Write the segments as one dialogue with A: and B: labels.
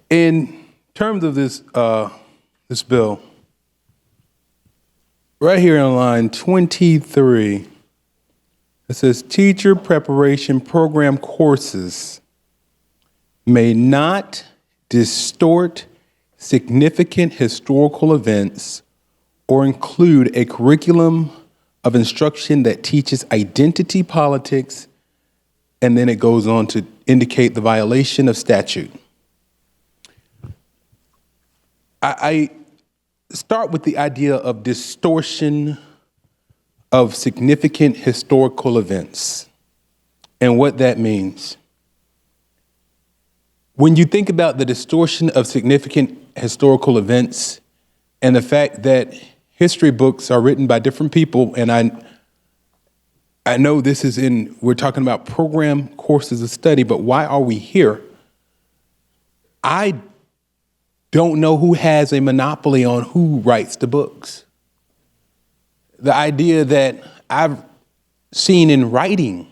A: In terms of this bill, right here on line 23, it says teacher preparation program courses may not distort significant historical events or include a curriculum of instruction that teaches identity politics, and then it goes on to indicate the violation of statute. I start with the idea of distortion of significant historical events and what that means. When you think about the distortion of significant historical events and the fact that history books are written by different people, and I know we're talking about program courses of study, but why are we here? I don't know who has a monopoly on who writes the books. The idea that I've seen in writing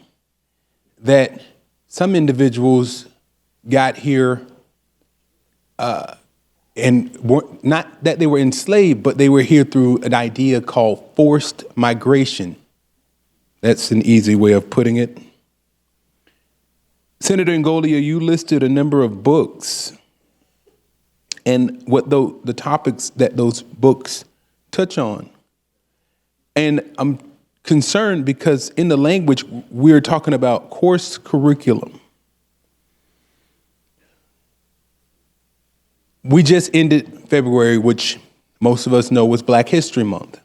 A: that some individuals got here and not that they were enslaved, but they were here through an idea called forced migration. That's an easy way of putting it. Senator Ngolia, you listed a number of books and what the topics that those books touch on. And I'm concerned because in the language, we're talking about course curriculum. We just ended February, which most of us know was Black History Month.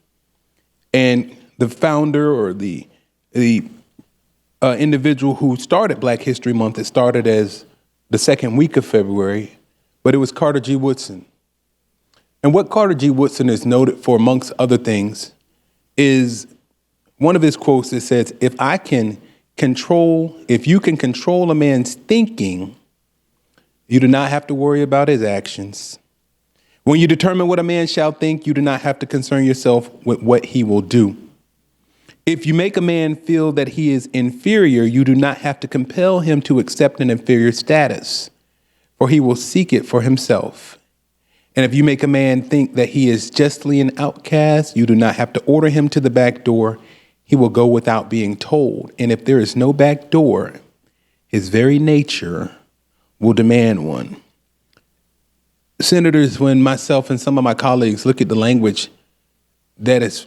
A: And the founder or the individual who started Black History Month, it started as the second week of February, but it was Carter G. Woodson. And what Carter G. Woodson is noted for, amongst other things, is one of his quotes that says, if you can control a man's thinking, you do not have to worry about his actions. When you determine what a man shall think, you do not have to concern yourself with what he will do. If you make a man feel that he is inferior, you do not have to compel him to accept an inferior status, for he will seek it for himself. And if you make a man think that he is justly an outcast, you do not have to order him to the back door. He will go without being told. And if there is no back door, his very nature will demand one. Senators, when myself and some of my colleagues look at the language that is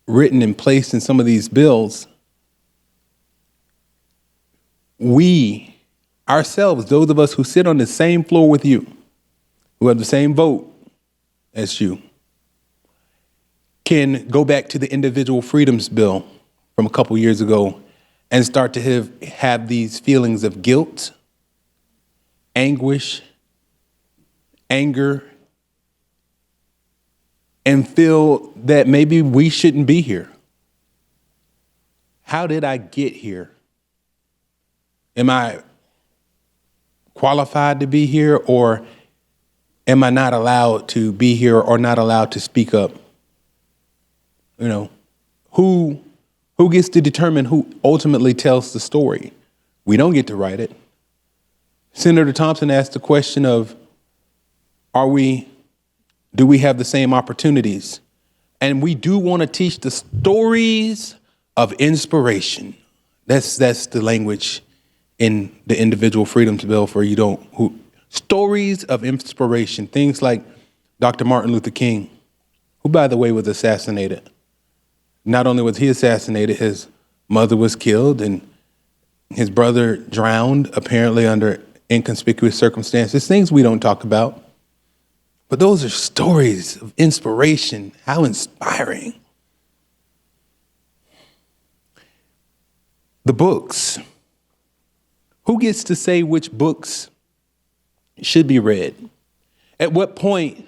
A: written and placed in some of these bills, we ourselves, those of us who sit on the same floor with you, who have the same vote as you, can go back to the Individual Freedoms Bill from a couple years ago and start to have these feelings of guilt, anguish, anger, and feel that maybe we shouldn't be here. How did I get here? Am I qualified to be here, or am I not allowed to be here or not allowed to speak up? You know, who gets to determine who ultimately tells the story? We don't get to write it. Senator Thompson asked the question of, do we have the same opportunities? And we do want to teach the stories of inspiration. That's the language in the Individual Freedoms Bill for stories of inspiration, things like Dr. Martin Luther King, who, by the way, was assassinated. Not only was he assassinated, his mother was killed and his brother drowned, apparently under inconspicuous circumstances, things we don't talk about. But those are stories of inspiration. How inspiring. The books. Who gets to say which books should be read? At what point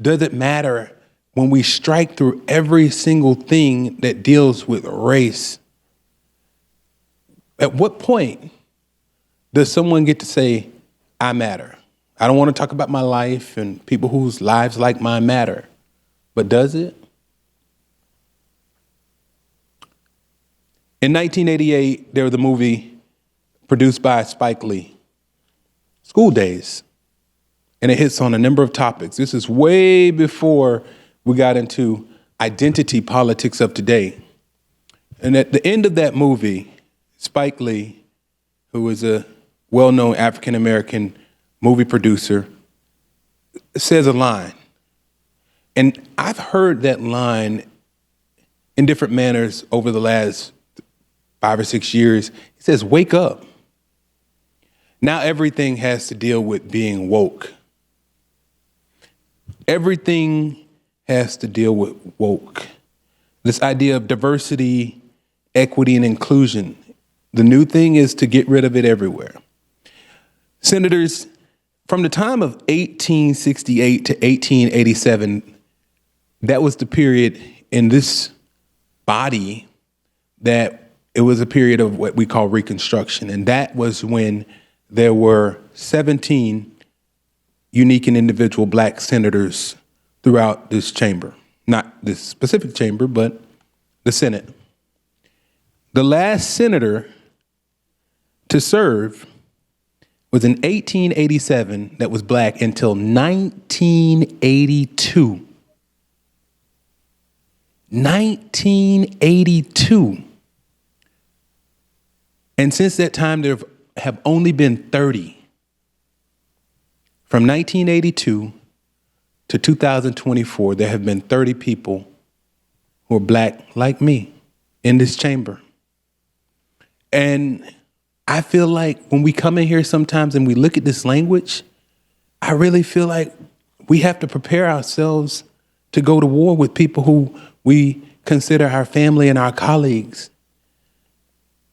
A: does it matter when we strike through every single thing that deals with race? At what point does someone get to say, I matter? I don't want to talk about my life and people whose lives like mine matter. But does it? In 1988, there was a movie produced by Spike Lee. school days. And it hits on a number of topics. This is way before we got into identity politics of today. And at the end of that movie, Spike Lee, who is a well-known African-American movie producer, says a line. And I've heard that line in different manners over the last 5 or 6 years. He says, wake up. Now everything has to deal with being woke. Everything has to deal with woke. This idea of diversity, equity, and inclusion. The new thing is to get rid of it everywhere. Senators, from the time of 1868 to 1887, that was the period in this body that it was a period of what we call Reconstruction. And that was when there were 17 unique and individual black senators throughout this chamber. Not this specific chamber, but the Senate. The last senator to serve was in 1887 that was black until 1982. 1982. And since that time, there have only been 30. From 1982 to 2024, there have been 30 people who are black like me in this chamber. And I feel like when we come in here sometimes and we look at this language, I really feel like we have to prepare ourselves to go to war with people who we consider our family and our colleagues.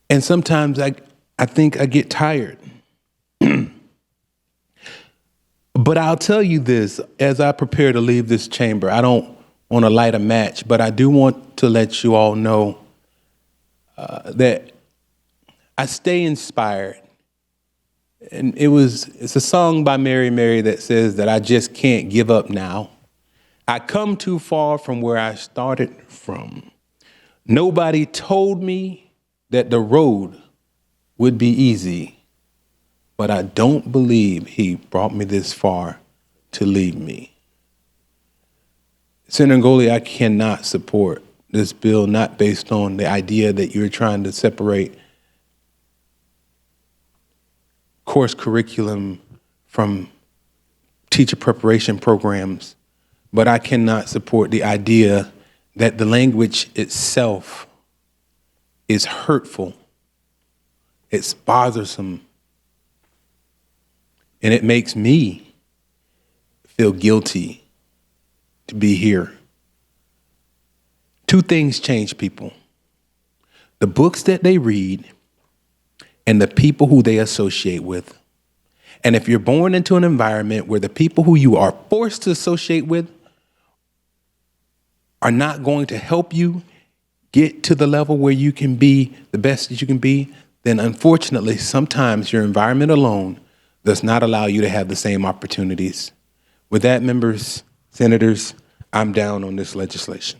A: And sometimes I think I get tired. But I'll tell you this, as I prepare to leave this chamber, I don't want to light a match, but I do want to let you all know that I stay inspired. And it's a song by Mary Mary that says that I just can't give up now. I come too far from where I started from. Nobody told me that the road would be easy, but I don't believe he brought me this far to leave me. Senator Ngoli, I cannot support this bill, not based on the idea that you're trying to separate course curriculum from teacher preparation programs, but I cannot support the idea that the language itself is hurtful, it's bothersome, and it makes me feel guilty to be here. Two things change people: the books that they read and the people who they associate with. And if you're born into an environment where the people who you are forced to associate with are not going to help you get to the level where you can be the best that you can be, then unfortunately, sometimes your environment alone does not allow you to have the same opportunities. With that, members, senators, I'm down on this legislation.